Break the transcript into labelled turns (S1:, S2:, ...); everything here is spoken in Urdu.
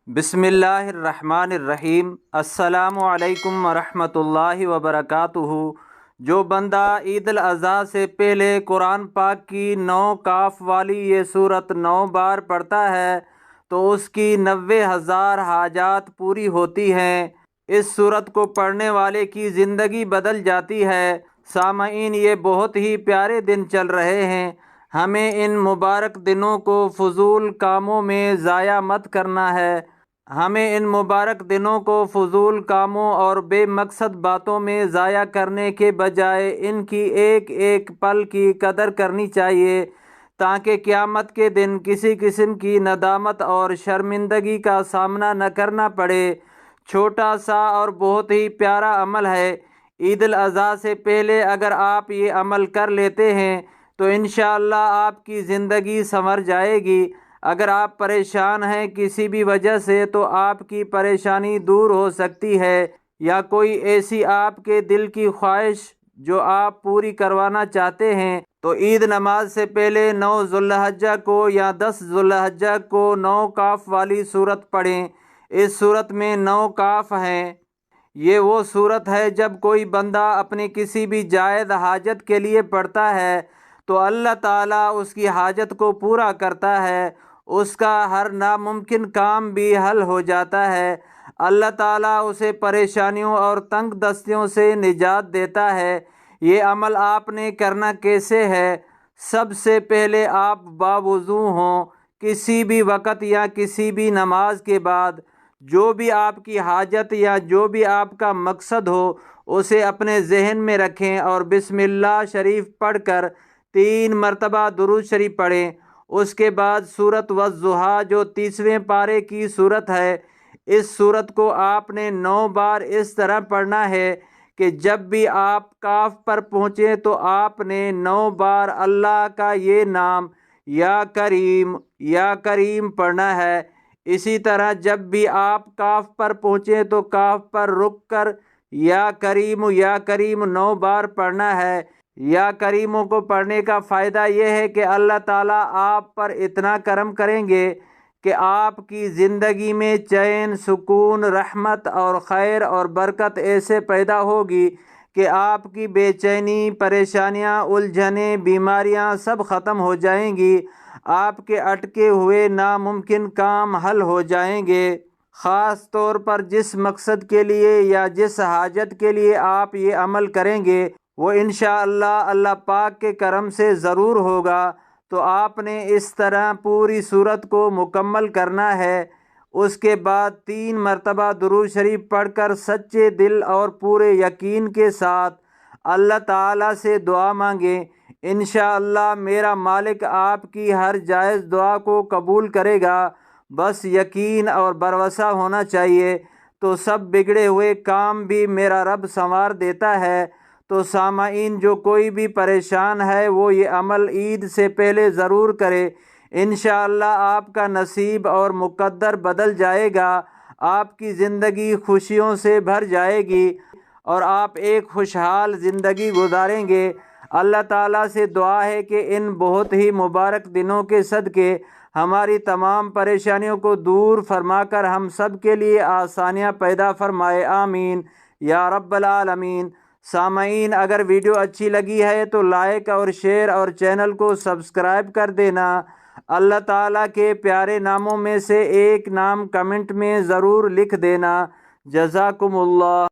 S1: بسم اللہ الرحمن الرحیم۔ السلام علیکم ورحمۃ اللہ وبرکاتہ۔ جو بندہ عید الاضحیٰ سے پہلے قرآن پاک کی 9 کاف والی یہ سورت 9 بار پڑھتا ہے تو اس کی 90,000 حاجات پوری ہوتی ہیں۔ اس سورت کو پڑھنے والے کی زندگی بدل جاتی ہے۔ سامعین، یہ بہت ہی پیارے دن چل رہے ہیں۔ ہمیں ان مبارک دنوں کو فضول کاموں میں ضائع مت کرنا ہے۔ ہمیں ان مبارک دنوں کو فضول کاموں اور بے مقصد باتوں میں ضائع کرنے کے بجائے ان کی ایک ایک پل کی قدر کرنی چاہیے، تاکہ قیامت کے دن کسی قسم کی ندامت اور شرمندگی کا سامنا نہ کرنا پڑے۔ چھوٹا سا اور بہت ہی پیارا عمل ہے۔ عید الاضحیٰ سے پہلے اگر آپ یہ عمل کر لیتے ہیں تو انشاءاللہ آپ کی زندگی سنور جائے گی۔ اگر آپ پریشان ہیں کسی بھی وجہ سے تو آپ کی پریشانی دور ہو سکتی ہے، یا کوئی ایسی آپ کے دل کی خواہش جو آپ پوری کروانا چاہتے ہیں تو عید نماز سے پہلے 9 ذو الحجہ کو یا 10 ذو الحجہ کو 9 کاف والی سورت پڑھیں۔ اس سورت میں 9 کاف ہیں۔ یہ وہ سورت ہے جب کوئی بندہ اپنی کسی بھی جائز حاجت کے لیے پڑھتا ہے تو اللہ تعالیٰ اس کی حاجت کو پورا کرتا ہے، اس کا ہر ناممکن کام بھی حل ہو جاتا ہے۔ اللہ تعالیٰ اسے پریشانیوں اور تنگ دستیوں سے نجات دیتا ہے۔ یہ عمل آپ نے کرنا کیسے ہے؟ سب سے پہلے آپ باوضو ہوں۔ کسی بھی وقت یا کسی بھی نماز کے بعد جو بھی آپ کی حاجت یا جو بھی آپ کا مقصد ہو اسے اپنے ذہن میں رکھیں اور بسم اللہ شریف پڑھ کر 3 مرتبہ درود شریف پڑھیں۔ اس کے بعد سورۃ والضحیٰ جو 30ویں پارے کی سورت ہے، اس سورت کو آپ نے 9 بار اس طرح پڑھنا ہے کہ جب بھی آپ کاف پر پہنچیں تو آپ نے 9 بار اللہ کا یہ نام یا کریم پڑھنا ہے۔ اسی طرح جب بھی آپ کاف پر پہنچیں تو کاف پر رک کر یا کریم 9 بار پڑھنا ہے۔ یا کریموں کو پڑھنے کا فائدہ یہ ہے کہ اللہ تعالیٰ آپ پر اتنا کرم کریں گے کہ آپ کی زندگی میں چین، سکون، رحمت اور خیر اور برکت ایسے پیدا ہوگی کہ آپ کی بے چینی، پریشانیاں، الجھنیں، بیماریاں سب ختم ہو جائیں گی۔ آپ کے اٹکے ہوئے ناممکن کام حل ہو جائیں گے۔ خاص طور پر جس مقصد کے لیے یا جس حاجت کے لیے آپ یہ عمل کریں گے وہ انشاءاللہ اللہ پاک کے کرم سے ضرور ہوگا۔ تو آپ نے اس طرح پوری سورت کو مکمل کرنا ہے۔ اس کے بعد 3 مرتبہ درود شریف پڑھ کر سچے دل اور پورے یقین کے ساتھ اللہ تعالیٰ سے دعا مانگیں۔ انشاءاللہ میرا مالک آپ کی ہر جائز دعا کو قبول کرے گا، بس یقین اور بھروسہ ہونا چاہیے، تو سب بگڑے ہوئے کام بھی میرا رب سنوار دیتا ہے۔ تو سامعین، جو کوئی بھی پریشان ہے وہ یہ عمل عید سے پہلے ضرور کرے۔ انشاءاللہ آپ کا نصیب اور مقدر بدل جائے گا، آپ کی زندگی خوشیوں سے بھر جائے گی اور آپ ایک خوشحال زندگی گزاریں گے۔ اللہ تعالیٰ سے دعا ہے کہ ان بہت ہی مبارک دنوں کے صدقے ہماری تمام پریشانیوں کو دور فرما کر ہم سب کے لیے آسانیاں پیدا فرمائے، آمین یا رب العالمین۔ سامعین، اگر ویڈیو اچھی لگی ہے تو لائک اور شیئر اور چینل کو سبسکرائب کر دینا۔ اللہ تعالیٰ کے پیارے ناموں میں سے ایک نام کمنٹ میں ضرور لکھ دینا۔ جزاکم اللہ۔